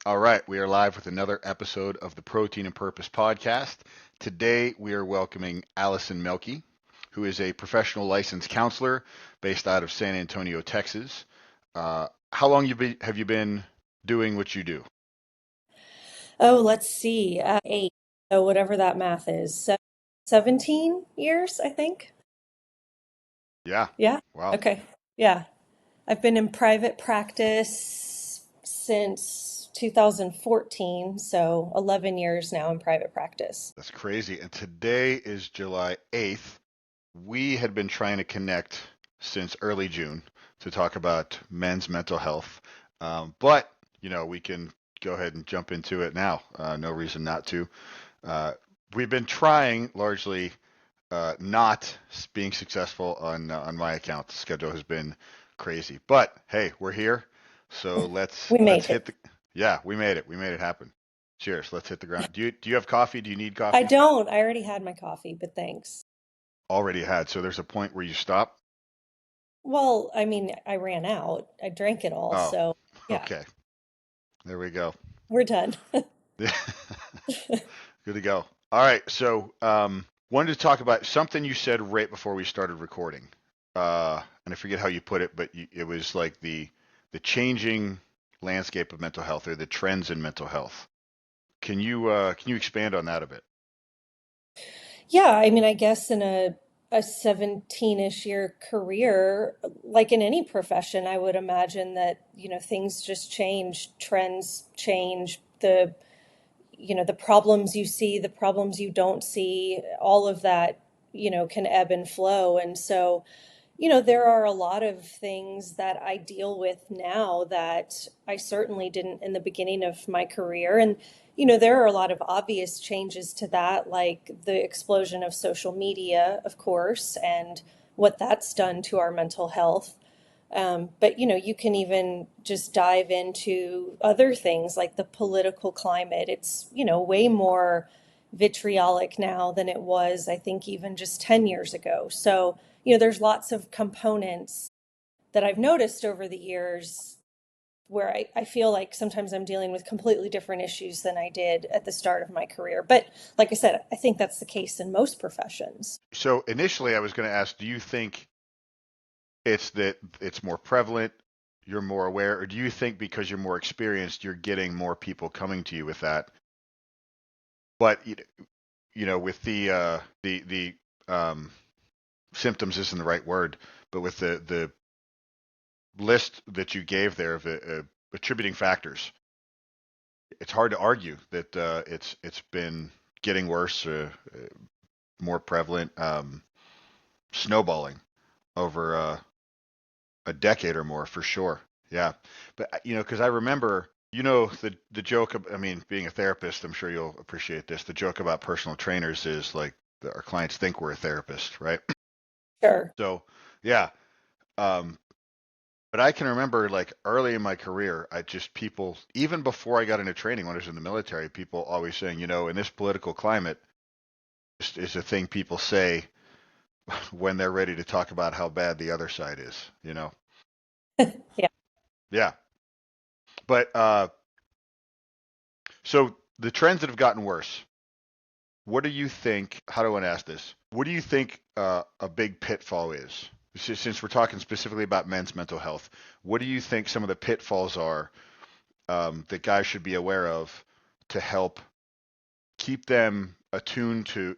All right, we are live with another episode of the Protein and Purpose podcast. Today we are welcoming Allison Melky, who is a professional licensed counselor based out of San Antonio, Texas. How long have you been doing what you do? Oh, let's see. Eight. So whatever that math is. 17 years, I think. Yeah. Yeah. Wow. Okay. Yeah. I've been in private practice since 2014, so 11 years now in private practice. That's crazy. And today is July 8th. We had been trying to connect since early June to talk about men's mental health. But, we can go ahead and jump into it now. No reason not to. Uh, we've been trying largely not being successful on my account. The schedule has been crazy, but hey, we're here. So let's We let's made it. hit the yeah, we made it. We made it happen. Cheers. Let's hit the ground. Do you have coffee? Do you need I coffee? don't. I already had my coffee, but thanks. Already had. So there's a point where you stop. Well, I mean, I ran out. I drank it all, Oh, so yeah, okay. There we go. we're done. Good to go. All right. So wanted to talk about something you said right before we started recording. And I forget how you put it, but it was like the changing landscape of mental health or the trends in mental health. Can you expand on that a bit? Yeah, I mean, I guess in a 17-ish year career, like in any profession, I would imagine that, things just change, trends change, the problems you see, the problems you don't see, all of that, can ebb and flow. And so, there are a lot of things that I deal with now that I certainly didn't in the beginning of my career. And, there are a lot of obvious changes to that, like the explosion of social media, of course, and what that's done to our mental health. But, you can even just dive into other things like the political climate. It's, way more vitriolic now than it was, I think, even just 10 years ago. So, there's lots of components that I've noticed over the years where I feel like sometimes I'm dealing with completely different issues than I did at the start of my career. But like I said, I think that's the case in most professions. So initially, I was going to ask, do you think it's that it's more prevalent, you're more aware, or do you think because you're more experienced, you're getting more people coming to you with that? But with the symptoms isn't the right word, but with the list that you gave there of attributing factors, it's hard to argue that it's been getting worse, more prevalent, snowballing over a decade or more for sure. Yeah, but because I remember, the joke. I mean, being a therapist, I'm sure you'll appreciate this. The joke about personal trainers is like our clients think we're a therapist, right? Sure. So, yeah. Um, but I can remember like early in my career, I just people, even before I got into training when I was in the military, people always saying, in this political climate, is a thing people say when they're ready to talk about how bad the other side is. Yeah. Yeah. But so the trends that have gotten worse, what do you think? How do I want to ask this? What do you think a big pitfall is? Since we're talking specifically about men's mental health, what do you think some of the pitfalls are that guys should be aware of to help keep them attuned to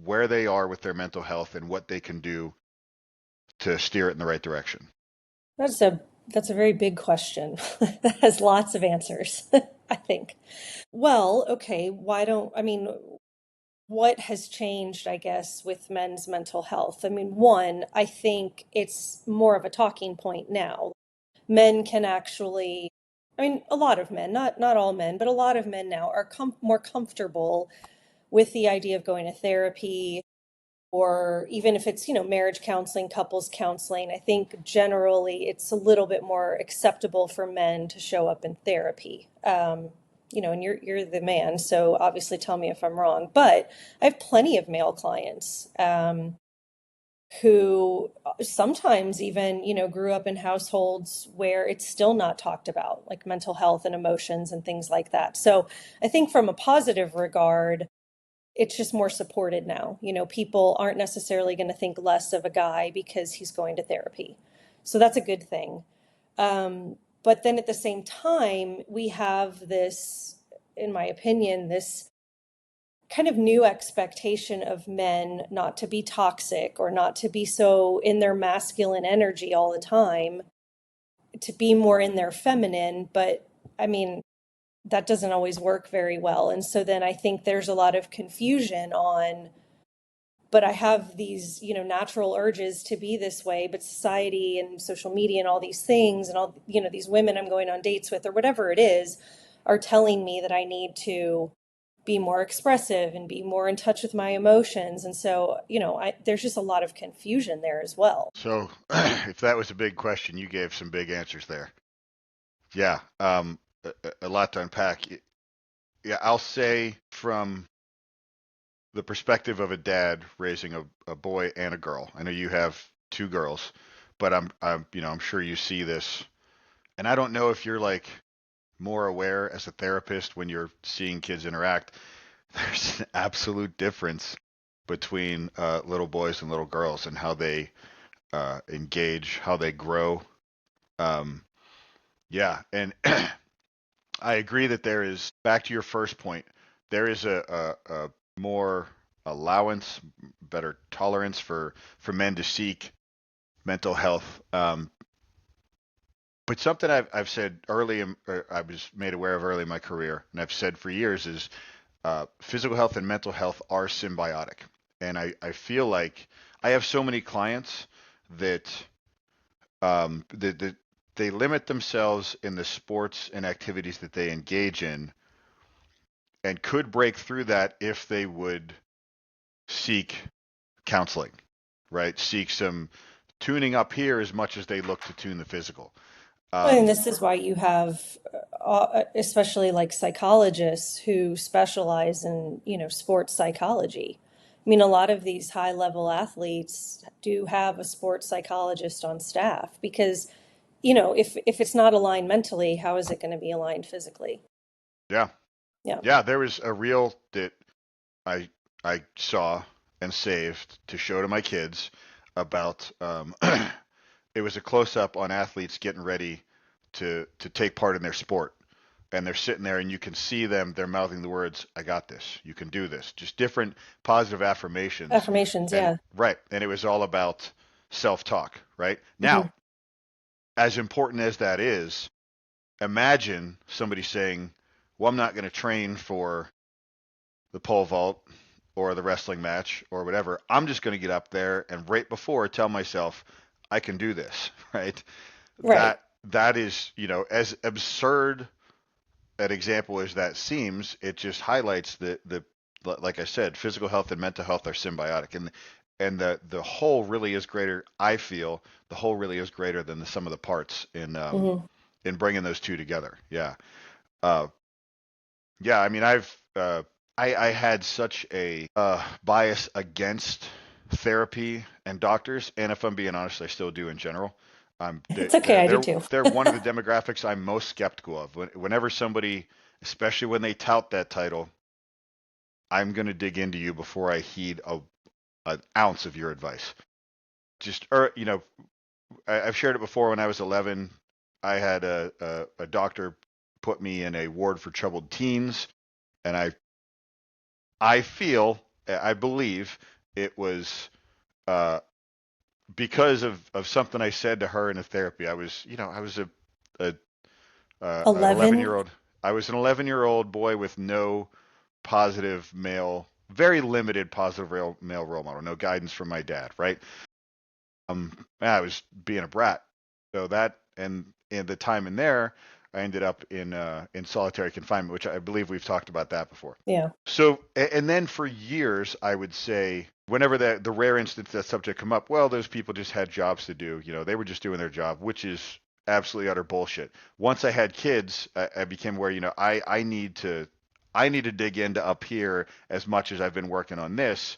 where they are with their mental health and what they can do to steer it in the right direction? That's a very big question that has lots of answers, I think. Well, okay, I mean, what has changed, I guess, with men's mental health? I mean, one, I think it's more of a talking point now. Men can actually, I mean, a lot of men, not all men, but a lot of men now are more comfortable with the idea of going to therapy, or even if it's, marriage counseling, couples counseling. I think generally it's a little bit more acceptable for men to show up in therapy. And you're the man, so obviously tell me if I'm wrong. But I have plenty of male clients. who sometimes even, grew up in households where it's still not talked about, like mental health and emotions and things like that. So I think from a positive regard, it's just more supported now. People aren't necessarily going to think less of a guy because he's going to therapy. So that's a good thing. But then at the same time, we have this, in my opinion, this kind of new expectation of men not to be toxic or not to be so in their masculine energy all the time, to be more in their feminine. But I mean, that doesn't always work very well. And so then I think there's a lot of confusion on, but I have these, natural urges to be this way, but society and social media and all these things and all, these women I'm going on dates with or whatever it is are telling me that I need to be more expressive and be more in touch with my emotions. And so, there's just a lot of confusion there as well. So, if that was a big question, you gave some big answers there. Yeah, a lot to unpack. Yeah, I'll say from the perspective of a dad raising a boy and a girl. I know you have two girls, but I'm sure you see this, and I don't know if you're like more aware as a therapist when you're seeing kids interact. There's an absolute difference between little boys and little girls and how they engage, how they grow. Um, yeah, and I agree that there is, back to your first point, there is a more allowance, better tolerance for men to seek mental health. But something I've said early, or I was made aware of early in my career, and I've said for years is physical health and mental health are symbiotic. And I feel like I have so many clients that that they limit themselves in the sports and activities that they engage in and could break through that if they would seek counseling, right? Seek some tuning up here as much as they look to tune the physical. Well, and Um, this is why you have, especially like psychologists who specialize in, sports psychology. I mean, a lot of these high level athletes do have a sports psychologist on staff because, if it's not aligned mentally, how is it going to be aligned physically? yeah, Yeah. yeah. There was a reel that I I saw and saved to show to my kids about it was a close up on athletes getting ready to take part in their sport. And they're sitting there and you can see them, they're mouthing the words, I got this, you can do this. Just different positive affirmations. Affirmations. And Yeah. right. And it was all about self-talk, right? Hmm. Now, as important as that is, imagine somebody saying, well, I'm not going to train for the pole vault or the wrestling match or whatever. I'm just going to get up there and right before tell myself I can do this, right? Right. That is, as absurd an example as that seems, it just highlights the like I said, physical health and mental health are symbiotic, and the whole really is greater. I feel the whole really is greater than the sum of the parts Hmm. in bringing those two together. Yeah, uh, yeah. I mean, I had such a bias against therapy and doctors, and if I'm being honest, I still do in general. It's okay. I do too. They're one of the demographics I'm most skeptical of. Whenever somebody, especially when they tout that title, I'm going to dig into you before I heed an ounce of your advice. Just, or I've shared it before. When I was 11, I had a doctor put me in a ward for troubled teens, and I feel, I believe it was uh, because of something I said to her in a therapy. I was a an 11-year 11. old. I was an 11-year-old boy with no positive male, very limited positive male role model, no guidance from my dad, right? I was being a brat. So that and in the time in there, I ended up in solitary confinement, which I believe we've talked about that before. Yeah. So and then for years, I would say whenever the rare instance that subject come up, well, those people just had jobs to do. They were just doing their job, which is absolutely utter bullshit. Once I had kids, I became aware, I need to dig into up here as much as I've been working on this.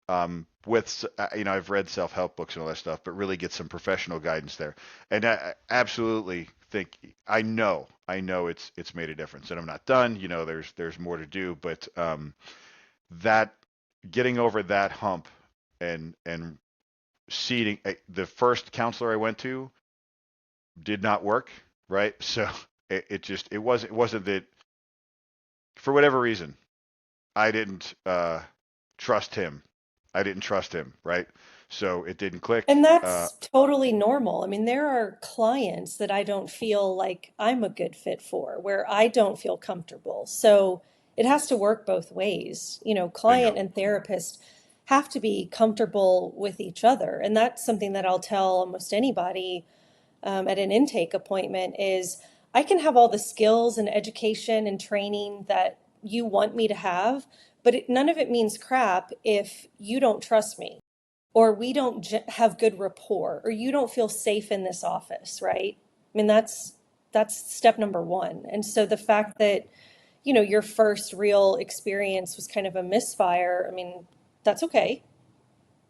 I've read self-help books and all that stuff, but really get some professional guidance there. And I absolutely think I know it's made a difference. And I'm not done. There's more to do, but that getting over that hump and seating the first counselor I went to did not work, right? So it wasn't that for whatever reason I didn't trust him. I didn't trust him, right? So it didn't click. And that's totally normal. I mean, there are clients that I don't feel like I'm a good fit for, where I don't feel comfortable. So it has to work both ways. Client Bingo. and therapist have to be comfortable with each other. And that's something that I'll tell almost anybody at an intake appointment is I can have all the skills and education and training that you want me to have, but none of it means crap if you don't trust me or we don't have good rapport or you don't feel safe in this office, right? I mean, that's step number one. And so the fact that, your first real experience was kind of a misfire, I mean, that's okay,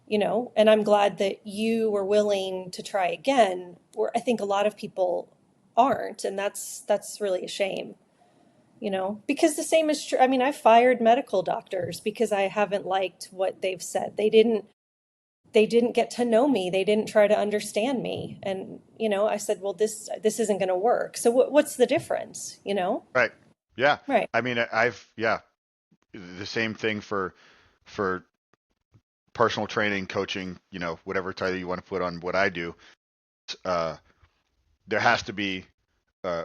and I'm glad that you were willing to try again, where I think a lot of people aren't, and that's really a shame, because the same is true. I mean, I fired medical doctors because I haven't liked what they've said. They didn't get to know me. They didn't try to understand me. And, I said, well, this isn't going to work. So what's the difference, Right. Yeah. Right. I mean, yeah, the same thing for personal training, coaching, whatever title you want to put on what I do. Uh, there has to be, uh,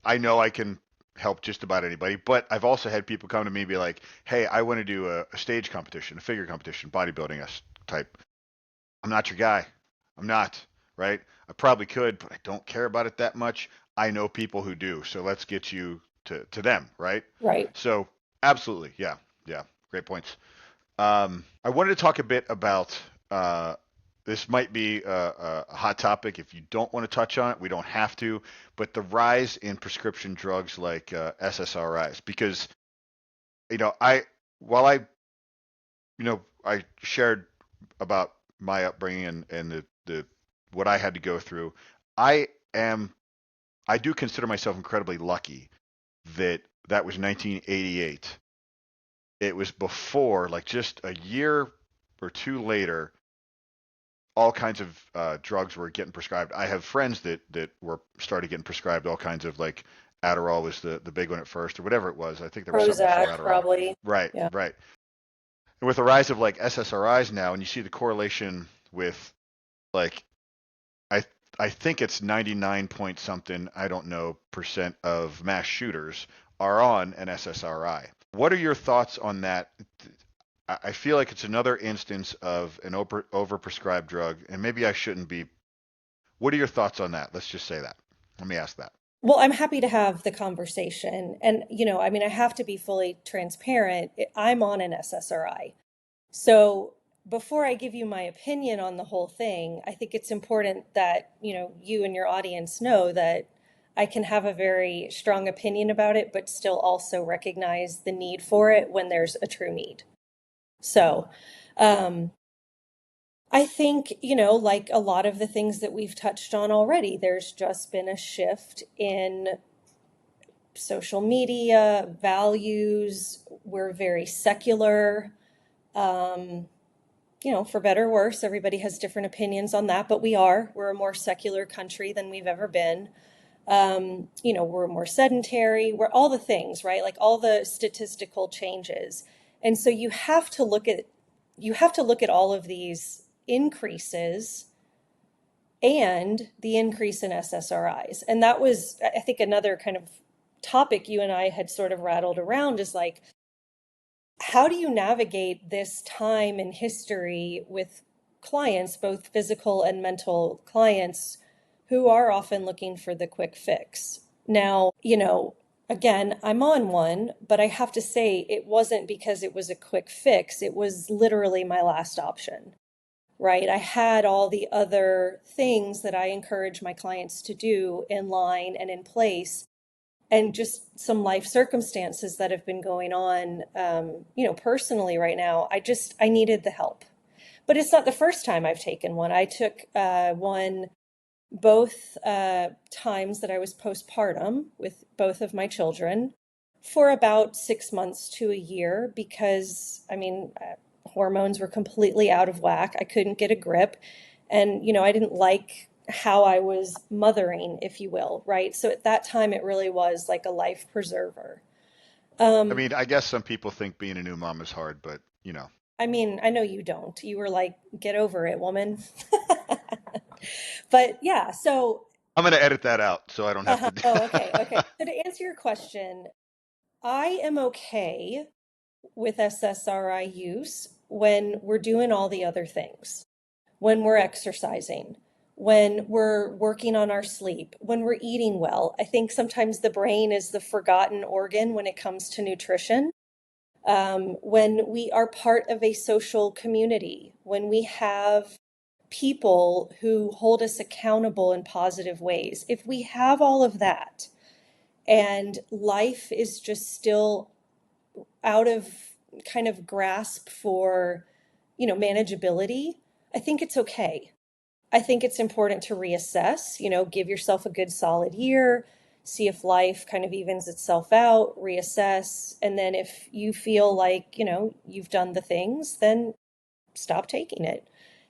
I know I can help just about anybody, but I've also had people come to me and be like, hey, I want to do a stage competition, a figure competition, bodybuilding type. I'm not your guy. I'm not, right? I probably could, but I don't care about it that much. I know people who do. So let's get you to them, right? Right. So absolutely. Yeah. Yeah. Great points. I wanted to talk a bit about this might be a hot topic. If you don't want to touch on it, we don't have to, but the rise in prescription drugs like SSRIs, because, you know, I, while I shared about my upbringing and the what I had to go through. I am I do consider myself incredibly lucky that that was 1988. It was before, like just a year or two later, all kinds of drugs were getting prescribed. I have friends that were started getting prescribed all kinds of like Adderall was the big one at first or whatever it was. I think there was something before Prozac, Adderall. probably. Right, Yeah. right. And with the rise of like SSRIs now, and you see the correlation with like I I think it's 99 point something, I don't know, percent of mass shooters are on an SSRI. What are your thoughts on that? I feel like it's another instance of an overprescribed drug, and maybe I shouldn't be. What are your thoughts on that? Let's just say that. Let me ask that. Well, I'm happy to have the conversation. And, I mean, I have to be fully transparent. I'm on an SSRI. So before I give you my opinion on the whole thing, I think it's important that, you and your audience know that I can have a very strong opinion about it, but still also recognize the need for it when there's a true need. So, um, I think, like a lot of the things that we've touched on already, there's just been a shift in social media, values. We're very secular. Um, for better or worse, everybody has different opinions on that, but we're a more secular country than we've ever been. We're more sedentary, we're all the things, right? Like all the statistical changes. And so you have to look at all of these increases and the increase in SSRIs. And that was, I think, another kind of topic you and I had sort of rattled around is like, how do you navigate this time in history with clients, both physical and mental clients, who are often looking for the quick fix? Now, again, I'm on one, but I have to say it wasn't because it was a quick fix. It was literally my last option, right? I had all the other things that I encourage my clients to do in line and in place. and just some life circumstances that have been going on, personally right now. I needed the help. But it's not the first time I've taken one. I took one both times that I was postpartum with both of my children for about 6 months to a year because, hormones were completely out of whack. I couldn't get a grip. And, I didn't like how I was mothering, if you will, right? So at that time, it really was like a life preserver. I Um, mean, I guess some people think being a new mom is hard, but I know you don't. You were like, get over it, woman. But yeah, so I'm going to edit that out so I don't have to do. Oh, okay, okay. So to answer your question, I am okay with SSRI use when we're doing all the other things, when we're exercising, when we're working on our sleep, when we're eating well. I think sometimes the brain is the forgotten organ when it comes to nutrition. When we are part of a social community, when we have people who hold us accountable in positive ways, if we have all of that, and life is just still out of kind of grasp for, manageability, I think it's okay. I think it's important to reassess, give yourself a good solid year, see if life kind of evens itself out, reassess. And then if you feel like, you've done the things, then stop taking it.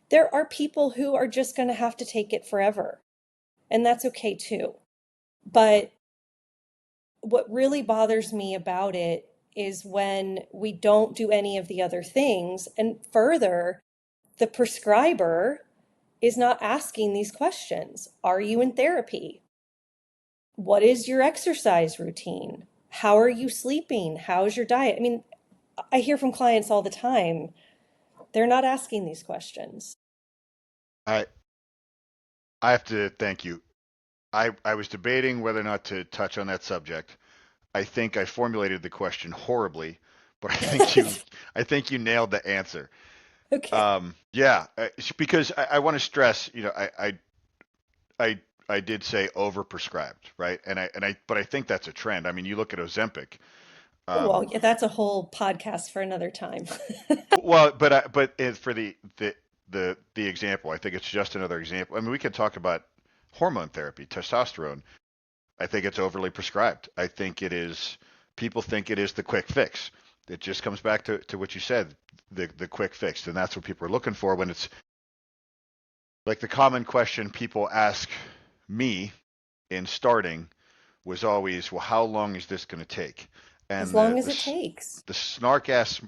There are people who are just going to have to take it forever, and that's okay too. But what really bothers me about it is when we don't do any of the other things. And further, the prescriber is not asking these questions. Are you in therapy? What is your exercise routine? How are you sleeping? How's your diet? I hear from clients all the time. They're not asking these questions. I I have to thank you. I was debating whether or not to touch on that subject. I think I formulated the question horribly, but I think you nailed the answer. Okay. Yeah, because I want to stress, I I did say overprescribed, right? But I think that's a trend. I mean, you look at Ozempic. Well, Um, yeah, that's a whole podcast for another time. well, for the example, I think it's just another example. I mean, we could talk about hormone therapy, testosterone. I think it's overly prescribed. I think it is. People think it is the quick fix. It just comes back to what you said, the quick fix, and that's what people are looking for when it's like the common question people ask me in starting was always, well, how long is this going to take? As And long as it takes. the snark ass,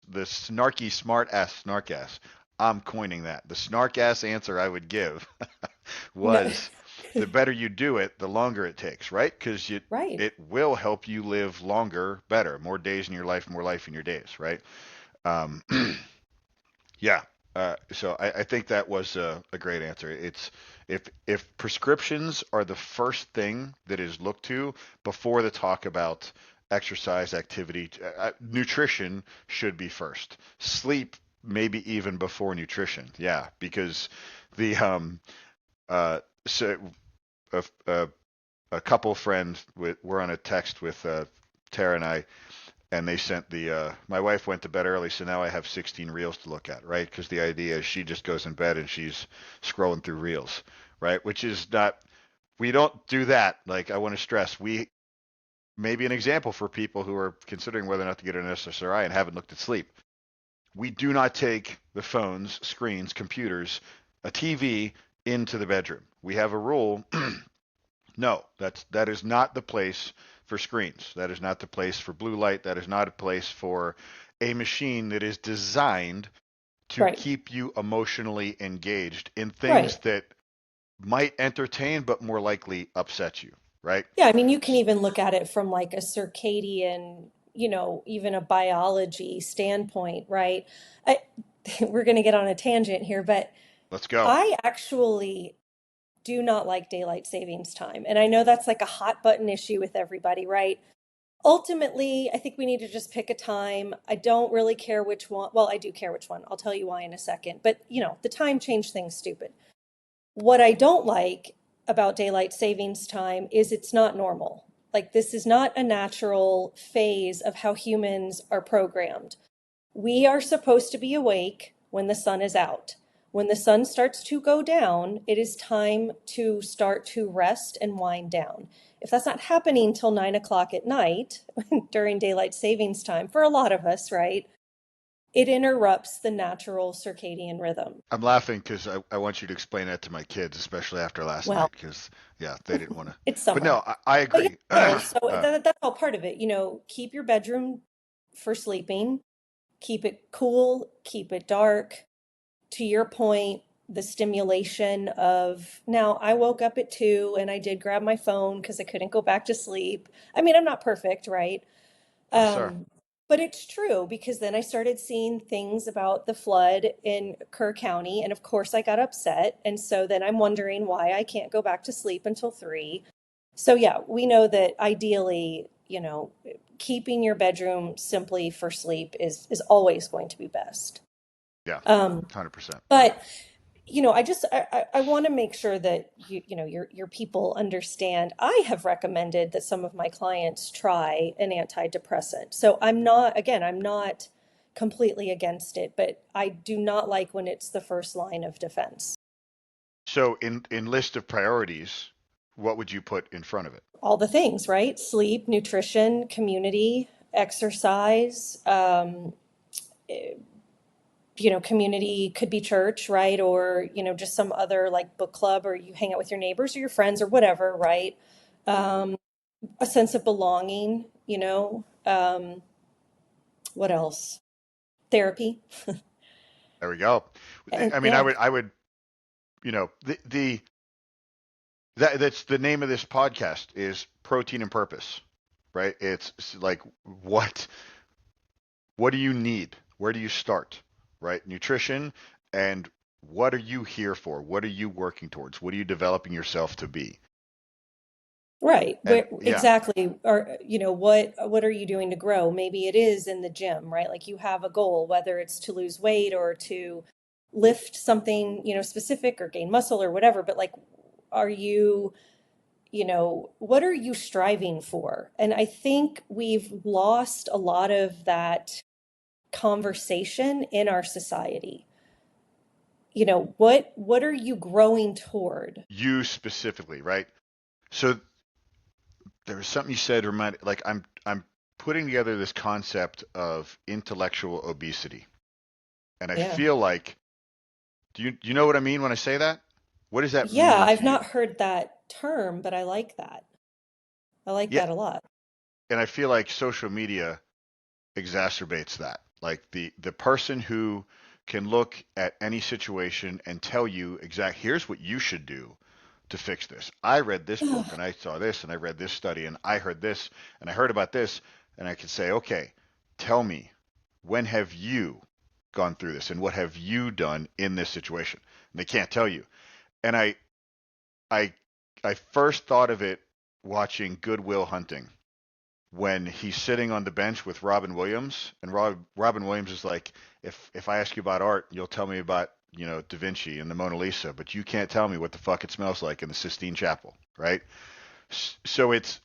the snarky smart ass snark ass. I'm coining that. The snark ass answer I would give No. was, the better you do it, the longer it takes, right? Because Right. it will help you live longer, better, more days in your life, more life in your days, right? Um, yeah. So I think that was a great answer. It's if prescriptions are the first thing that is looked to before the talk about exercise, activity, nutrition should be first. Sleep maybe even before nutrition. Yeah, because the so a, a, a couple friends were on a text with Tara and I, and they sent my wife went to bed early, so now I have 16 reels to look at, right? Because the idea is she just goes in bed and she's scrolling through reels, right? Which is not, we don't do that. Like, I want to stress, we maybe an example for people who are considering whether or not to get an SSRI and haven't looked at sleep. We do not take the phones, screens, computers, a TV into the bedroom. We have a rule. No, that is not the place for screens. That is not the place for blue light. That is not a place for a machine that is designed to Right. keep you emotionally engaged in things Right. that might entertain but more likely upset you, right? Yeah, you can even look at it from like a circadian, even a biology standpoint, right? I, we're going to get on a tangent here, but Let's go. I actually do not like daylight savings time. And I know that's like a hot button issue with everybody, right? Ultimately, I think we need to just pick a time. I don't really care which one. Well, I do care which one. I'll tell you why in a second. But, the time change thing's stupid. What I don't like about daylight savings time is it's not normal. Like, this is not a natural phase of how humans are programmed. We are supposed to be awake when the sun is out. When the sun starts to go down, it is time to start to rest and wind down. If that's not happening till 9 o'clock at night during daylight savings time, for a lot of us, right, it interrupts the natural circadian rhythm. I'm laughing because I want you to explain that to my kids, especially after last Well, night, because yeah, they didn't want to. it's But summer. no, I But yeah, agree. no, so that's all part of it. Keep your bedroom for sleeping, keep it cool, keep it dark. To your point, the stimulation of now I woke up at 2 and I did grab my phone because I couldn't go back to sleep. I mean, I'm not perfect, right? No, sir. Um, but it's true because then I started seeing things about the flood in Kerr County, and of course I got upset. And so then I'm wondering why I can't go back to sleep until 3. So yeah, we know that ideally, keeping your bedroom simply for sleep is always going to be best. Yeah, Um, 100%. but I want to make sure that your people understand. I have recommended that some of my clients try an antidepressant. So I'm not completely against it, but I do not like when it's the first line of defense. So in list of priorities, what would you put in front of it? All the things, right? Sleep, nutrition, community, exercise, community could be church, right? Or, just some other like book club, or you hang out with your neighbors or your friends or whatever, right? Um, a sense of belonging, what else? Therapy. There we go. And I mean, yeah, I would, the that's the name of this podcast is Protein and Purpose, right? It's like what do you need? Where do you start? Right? Nutrition and what are you here for? What are you working towards? What are you developing yourself to be? right. And Where yeah, exactly, or what are you doing to grow? Maybe it is in the gym, right? Like you have a goal, whether it's to lose weight or to lift something, specific or gain muscle or whatever, but like are you what are you striving for? And I think we've lost a lot of that conversation in our society. What are you growing toward? you specifically, right? So there was something you said remind like I'm putting together this concept of intellectual obesity. And I Yeah. feel like do you know what I mean when I say that? What does that Yeah, mean I've to not you? heard that term, but I like that. I like Yeah, that a lot. and I feel like social media exacerbates that. Like the person who can look at any situation and tell you exact here's what you should do to fix this. I read this book and I saw this and I read this study and I heard this and I heard about this and I could say, "Okay, tell me, when have you gone through this and what have you done in this situation?" And they can't tell you. And I I first thought of it watching Good Will Hunting when he's sitting on the bench with Robin Williams, and Robin Williams is like, if I ask you about art, you'll tell me about Da Vinci and the Mona Lisa, but you can't tell me what the fuck it smells like in the Sistine Chapel, right? So it's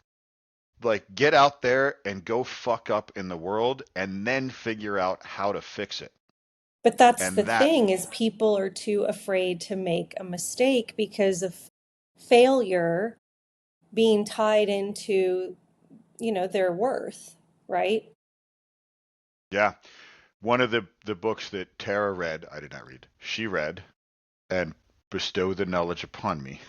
like get out there and go fuck up in the world, and then figure out how to fix it, But that's the and that thing is people are too afraid to make a mistake because of failure being tied into, their worth, right? yeah. One of the books that Tara read, I did not read. She read and bestowed the knowledge upon me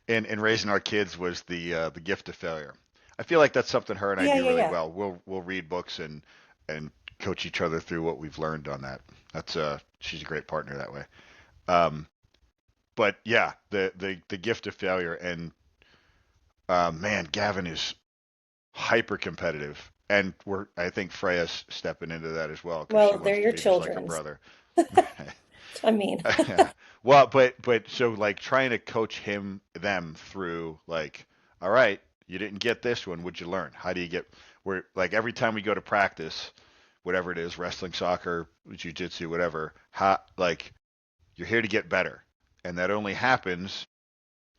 in raising our kids was the gift of failure. I feel like that's something her and I Yeah, do yeah, really yeah. well. We'll read books and coach each other through what we've learned on that. That's she's a great partner that way. Um, but yeah, the gift of failure and man, Gavin is hyper competitive, and we're I think Freya's stepping into that as well because she Well, they're wants to your be just like her children's. brother. I mean, Well, but so like trying to coach them through like, all right, you didn't get this one. What'd you learn? How do you get where like every time we go to practice, whatever it is, wrestling, soccer, jujitsu, whatever, how like you're here to get better, and that only happens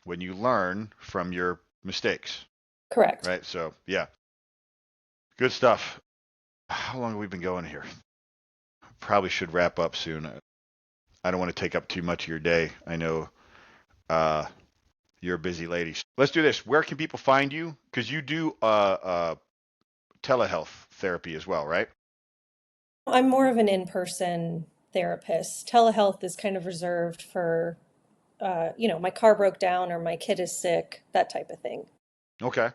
when you learn from your mistakes. Correct. right? So yeah, good stuff. How long have we been going here? Probably should wrap up soon. I don't want to take up too much of your day. I know uh, you're a busy lady. Let's do this. Where can people find you? Because you do telehealth therapy as well, right? I'm more of an in-person therapist. Telehealth is kind of reserved for, my car broke down or my kid is sick, that type of thing. Okay.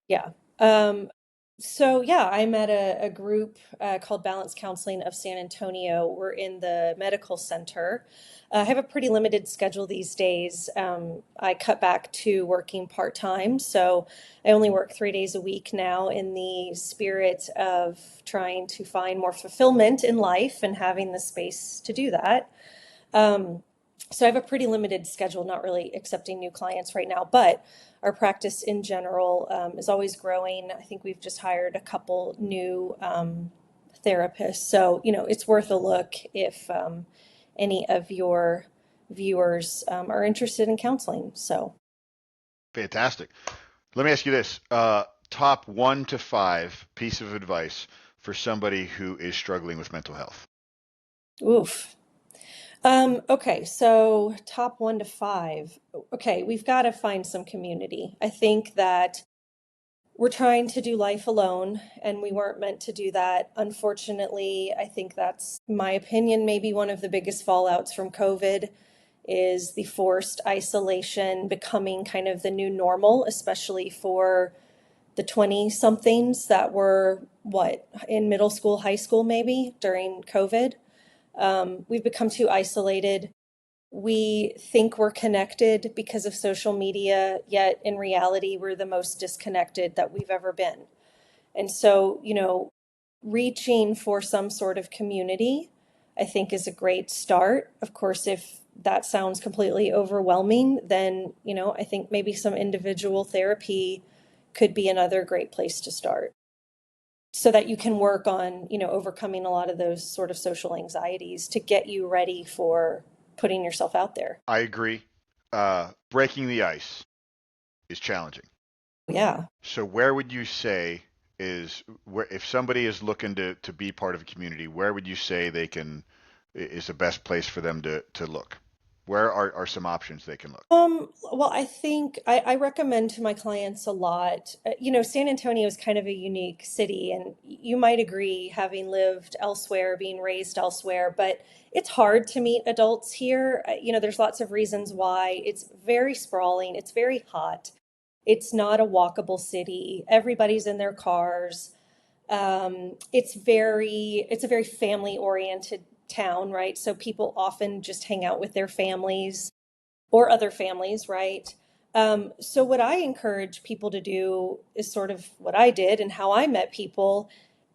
Yeah. Um, so yeah, I'm at a group called Balance Counseling of San Antonio. We're in the medical center. I have a pretty limited schedule these days. I cut back to working part-time, so I only work 3 days a week now in the spirit of trying to find more fulfillment in life and having the space to do that. Um, so I have a pretty limited schedule, not really accepting new clients right now, but our practice in general is always growing. I think we've just hired a couple new therapists. So, it's worth a look if any of your viewers are interested in counseling. So, Fantastic. Let me ask you this. Top 1 to 5 piece of advice for somebody who is struggling with mental health. oof. Okay, so top 1 to 5. Okay, we've got to find some community. I think that we're trying to do life alone, and we weren't meant to do that. Unfortunately, I think that's my opinion. Maybe one of the biggest fallouts from COVID is the forced isolation becoming kind of the new normal, especially for the 20 somethings that were, what, in middle school, high school, maybe during COVID. We've become too isolated. We think we're connected because of social media, yet in reality, we're the most disconnected that we've ever been. And so, reaching for some sort of community, I think, is a great start. Of course, if that sounds completely overwhelming, then, I think maybe some individual therapy could be another great place to start so that you can work on, overcoming a lot of those sort of social anxieties to get you ready for putting yourself out there. I agree. Breaking the ice is challenging. Yeah. So where would you say is where if somebody is looking to be part of a community, where would you say they can is the best place for them to look? Where are some options they can look? Well, I think I recommend to my clients a lot. San Antonio is kind of a unique city, and you might agree, having lived elsewhere, being raised elsewhere, but it's hard to meet adults here. There's lots of reasons why. It's very sprawling, it's very hot, it's not a walkable city. Everybody's in their cars. It's a very family oriented town, right? So people often just hang out with their families or other families, right? So, what I encourage people to do is sort of what I did and how I met people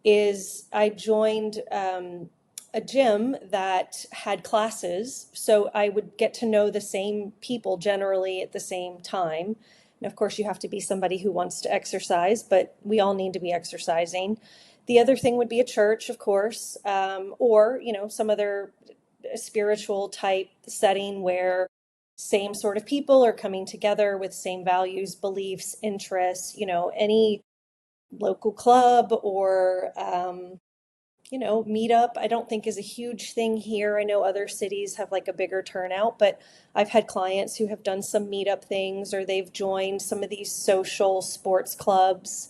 is I joined a gym that had classes. So, I would get to know the same people generally at the same time. And of course, you have to be somebody who wants to exercise, but we all need to be exercising. The other thing would be a church, of course, or, some other spiritual type setting where same sort of people are coming together with same values, beliefs, interests, any local club or, meetup, I don't think is a huge thing here. I know other cities have like a bigger turnout, but I've had clients who have done some meetup things or they've joined some of these social sports clubs.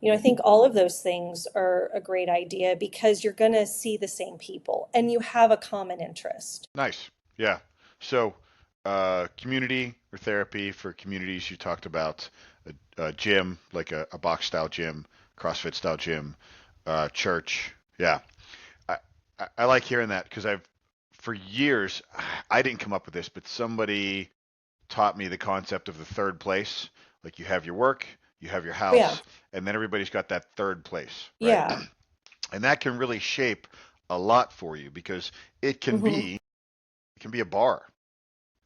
I think all of those things are a great idea because you're going to see the same people and you have a common interest. Nice. Yeah. So, community or therapy for communities. You talked about a gym, like a box style gym, CrossFit style gym, church. Yeah. I, I like hearing that because for years, I didn't come up with this, but somebody taught me the concept of the third place. Like you have your work, you have your Yeah. house, and then everybody's got that third place, right? Yeah. And that can really shape a lot for you because it can Hmm. be it can be a bar,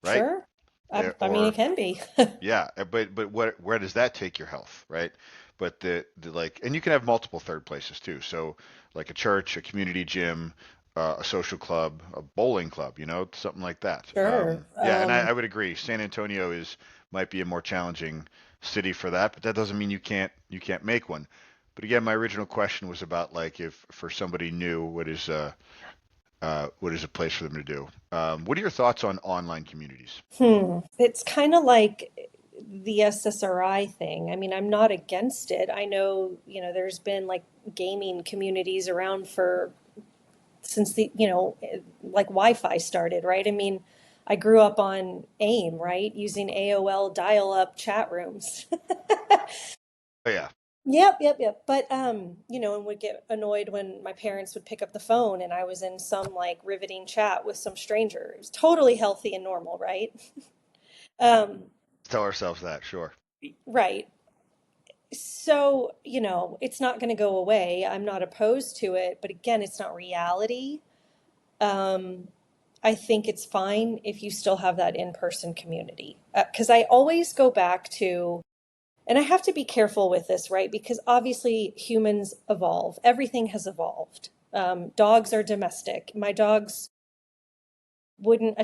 right? Sure. I mean, it Or can be. yeah, but where does that take your health, right? But the like, and you can have multiple third places too. So like a church, a community gym, a social club, a bowling club, something like that. Sure. Yeah, and I would agree. San Antonio is might be a more challenging. city for that, but that doesn't mean you can't make one. But again, my original question was about like if for somebody new, what is a place for them to do? What are your thoughts on online communities? It's kind of like the SSRI thing. I mean, I'm not against it. I know, there's been like gaming communities around for since like Wi-Fi started, right? I mean, I grew up on AIM, right? Using AOL dial-up chat rooms. Oh yeah, Yep, yep, yep. But and would get annoyed when my parents would pick up the phone and I was in some like riveting chat with some stranger. It was totally healthy and normal, right? Um, tell ourselves that, sure. right. So, it's not going to go away. I'm not opposed to it, but again, it's not reality. Um, I think it's fine if you still have that in-person community. Because I always go back to, and I have to be careful with this, right? Because obviously humans evolve. Everything has evolved. Dogs are domestic. My dogs wouldn't,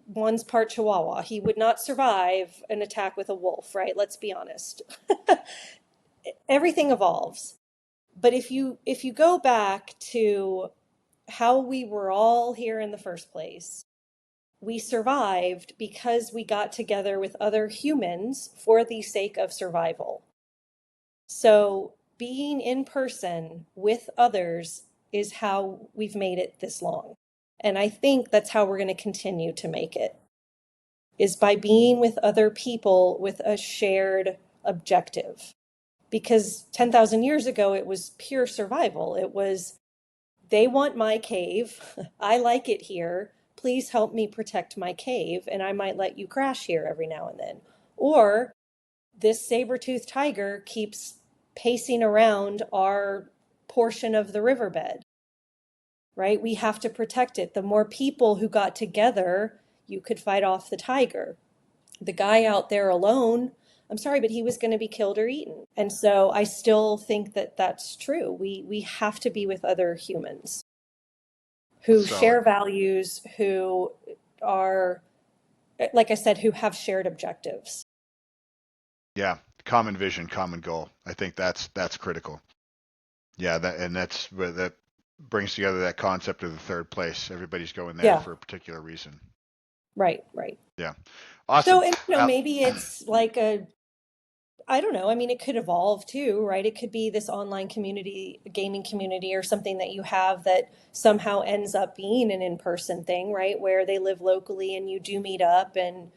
one's part Chihuahua. He would not survive an attack with a wolf, right? Let's be honest. Everything evolves. But if you go back to how we were all here in the first place, we survived because we got together with other humans for the sake of survival. So being in person with others is how we've made it this long. And I think that's how we're going to continue to make it, is by being with other people with a shared objective. Because 10,000 years ago, it was pure survival. It was, they want my cave. I like it here. Please help me protect my cave, and I might let you crash here every now and then. Or this saber-toothed tiger keeps pacing around our portion of the riverbed, right? We have to protect it. The more people who got together, you could fight off the tiger. The guy out there alone, I'm sorry, but he was going to be killed or eaten. And so I still think that that's true. We have to be with other humans That's who solid. share values, who are, like I said, who have shared objectives. Yeah, common vision, common goal. I think that's critical. Yeah, that brings together that concept of the third place. Everybody's going there Yeah, for a particular reason. right, right. Yeah, So, awesome. and Al, maybe it's like I don't know. I mean, it could evolve too, right? It could be this online community, gaming community, or something that you have that somehow ends up being an in-person thing, right? Where they live locally and you do meet up and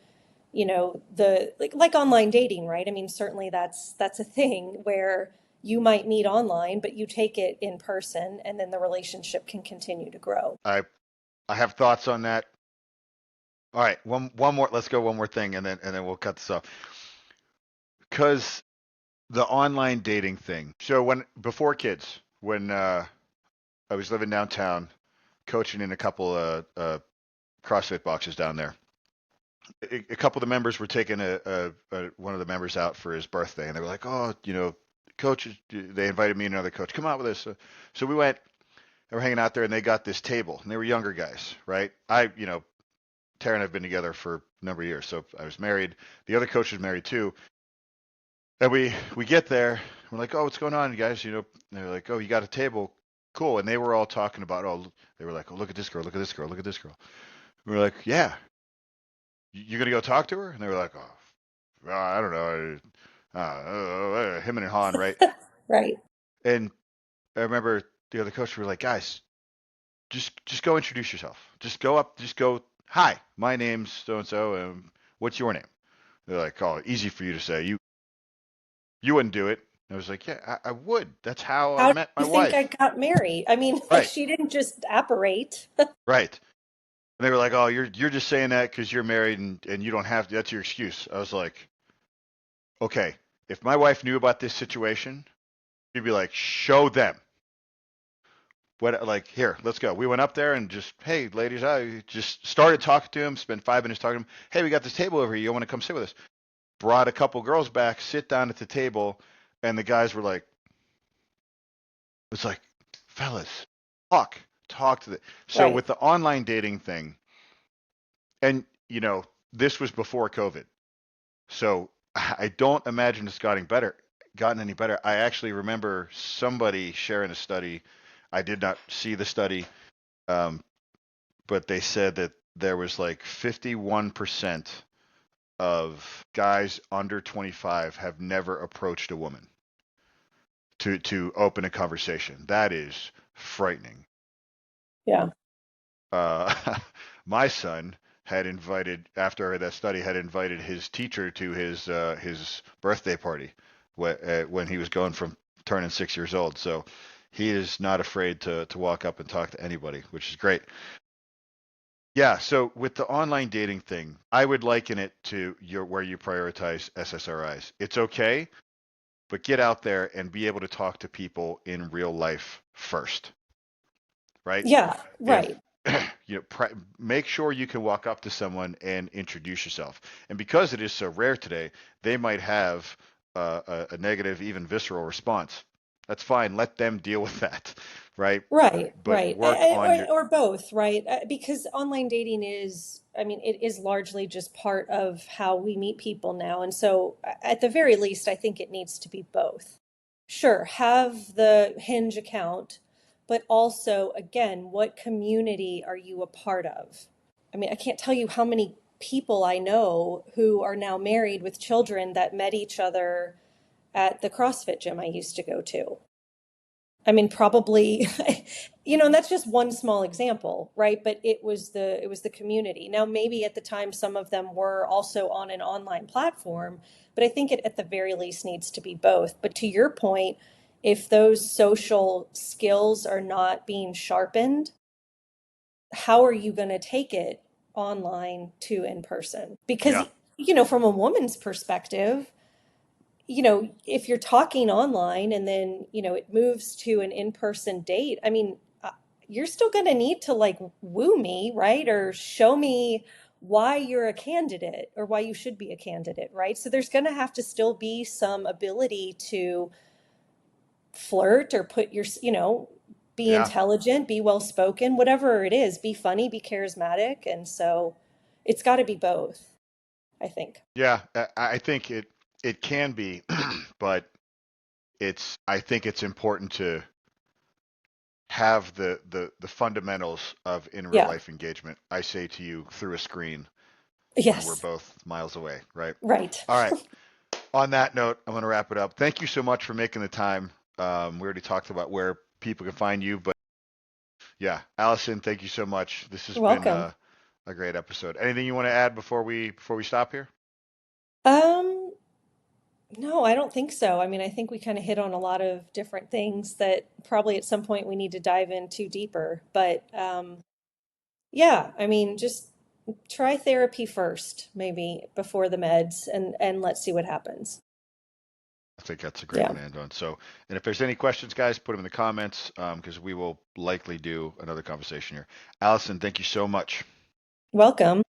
the like online dating, right? I mean, certainly that's a thing where you might meet online, but you take it in person and then the relationship can continue to grow. I I have thoughts on that. All right, one more. Let's go one more thing, and then we'll cut this off. Because the online dating thing. So when before kids, when I was living downtown, coaching in a couple of CrossFit boxes down there. A couple of the members were taking one of the members out for his birthday, and they were like, "Oh, coach." They invited me and another coach, come out with us. So we went. They were hanging out there, and they got this table, and they were younger guys, right? Tara and I've been together for a number of years, so I was married. The other coach was married too, and we get there. We're like, "Oh, what's going on, you guys?" And they're like, "Oh, you got a table." Cool. And they were all talking about, they were like, "Oh, look at this girl, look at this girl, look at this girl." We were like, "Yeah, you gonna go talk to her?" And they were like, "Oh, I don't know." Him and Han, right? Right. And I remember the other coach were like, "Guys, just go introduce yourself. Just go up. Just go. Hi, my name's so and so. And what's your name?" They're like, "Oh, easy for you to say. You wouldn't do it." I was like, "Yeah, I would. That's how I How do met my you think I wife." got married? I mean, Right, she didn't just apparate. right. And they were like, "Oh, you're just saying that because you're married and you don't have to. That's your excuse." I was like, "Okay, if my wife knew about this situation, she'd be like, show them." What, like, here, let's go. We went up there and just, hey, ladies, I just started talking to him, spent 5 minutes talking to him. Hey, we got this table over here. You want to come sit with us? Brought a couple girls back, sit down at the table, and the guys were like, it's like, fellas, talk to the. So Right. with the online dating thing, and this was before COVID. So I don't imagine it's gotten any better. I actually remember somebody sharing a study. I did not see the study, um, but they said that there was like 51% of guys under 25 have never approached a woman to open a conversation. That is frightening. Yeah. Uh, my son had invited, after that study, had invited his teacher to his birthday party when he was going from turning 6 years old. So he is not afraid to walk up and talk to anybody, which is great. Yeah, so with the online dating thing, I would liken it to your where you prioritize SSRIs. It's okay, but get out there and be able to talk to people in real life first, right? Yeah, If right. make sure you can walk up to someone and introduce yourself. And because it is so rare today, they might have a negative, even visceral response. That's fine. Let them deal with that, right? Right, But right. work on your, Or both, right? Because online dating is, I mean, it is largely just part of how we meet people now. And so, at the very least, I think it needs to be both. Sure, have the Hinge account, but also, again, what community are you a part of? I mean, I can't tell you how many people I know who are now married with children that met each other at the CrossFit gym I used to go to. I mean, probably, and that's just one small example, right? But it was the community. Now, maybe at the time, some of them were also on an online platform, but I think it at the very least needs to be both. But to your point, if those social skills are not being sharpened, how are you going to take it online to in person? Because, yeah, from a woman's perspective, if you're talking online and then, it moves to an in-person date, I mean, you're still going to need to like woo me, right? Or show me why you're a candidate or why you should be a candidate, right? So there's going to have to still be some ability to flirt or be yeah, intelligent, be well spoken, whatever it is, be funny, be charismatic. And so it's got to be both, I think. yeah. I think it can be, but I think it's important to have the fundamentals of in real Yeah. life engagement. I say to you through a screen when we're Yes. both miles away, right? Right. All right. On that note, I'm going to wrap it up. Thank you so much for making the time. We already talked about where people can find you, but yeah, Allison, thank you so much. This has You're been welcome. a great episode. Anything you want to add before we stop here? Um, no, I don't think so. I mean, I think we kind of hit on a lot of different things that probably at some point we need to dive into deeper. But yeah, I mean, just try therapy first, maybe before the meds, and let's see what happens. I think that's a great Yeah. one to end on. So, and if there's any questions, guys, put them in the comments because we will likely do another conversation here. Allison, thank you so much. Welcome.